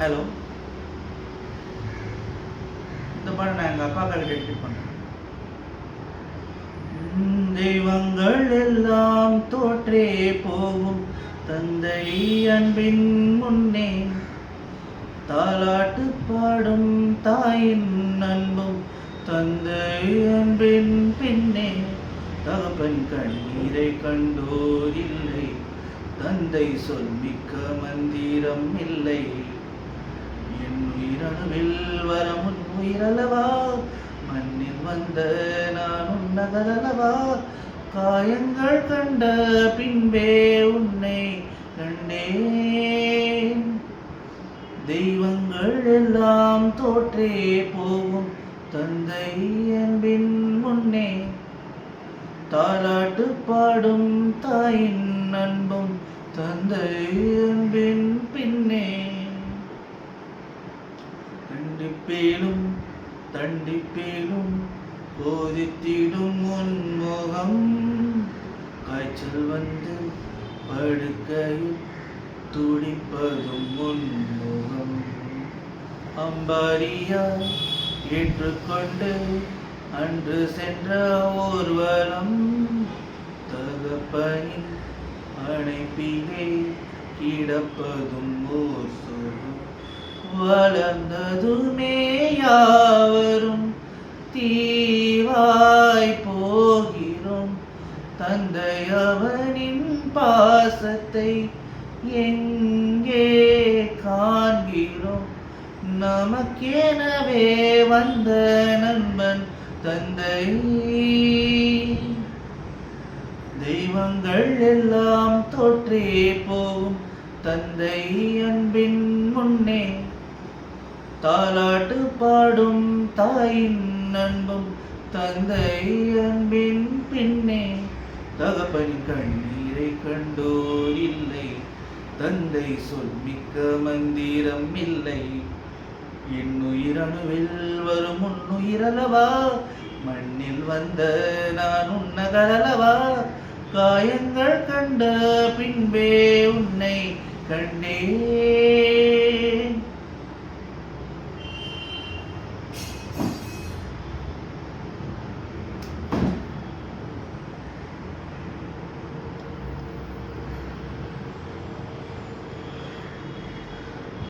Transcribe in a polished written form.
Hello, இந்த பாடம் நான் எங்கள் அப்பாக்கள் டெடிகேட் பண்ணுறேன். தெய்வங்கள் எல்லாம் தோற்றே போகும் தந்தை அன்பின் முன்னே, தாலாட்டு பாடும் தாயின் அன்பும் தந்தை அன்பின் பின்னே, தகப்பன் கண்ணீரை கண்டோர் இல்லை, தந்தை சொல்மிக்க மந்திரம் இல்லை. என் உயிரணுவில் வரமுன் உயிரளவா, மண்ணில் வந்த நான் உன்னதல்லவா, காயங்கள் கண்ட பின்பே உன்னை கண்டேன். தெய்வங்கள் எல்லாம் தோற்றே போகும் தந்தை அன்பின் முன்னே, தாலாட்டு பாடும் தாயின் அன்பும் தந்தை அன்பின் பின்னே. கண்டிப்பேலும் தண்டிப்பேலும் போதித்திடும் உன்முகம், காய்ச்சல் வந்து படுக்கையில் துடிப்பதும் உன்முகம். அம்பாரியாய் ஏற்றுக்கொண்டு அன்று சென்ற ஊர்வலம், தகப்பனின் அணைப்பிலே கிடப்பதும் ஓர் சுகம். வளர்ந்ததுமே யாவரும் தீவாய் போகிறோம், தந்தை அவனின் பாசத்தை எங்கே காண்கிறோம். நமக்கெனவே வந்த நண்பன் தந்தை. தெய்வங்கள் எல்லாம் தோற்றே போகும் தந்தை அன்பின் முன்னே, தாலாட்டு பாடும் தாயின் அன்பும் தந்தை அன்பின் பின்னே, தகப்பனின் கண்ணீரை கண்டோர் இல்லை, தந்தை சொல்மிக்க மந்திரம் இல்லை. என் உயிரணுவில் வரும் உன்னுயிரளவா, மண்ணில் வந்த நான் உன்னதல்லவா, காயங்கள் கண்ட பின்பே உன்னை கண்டேன்.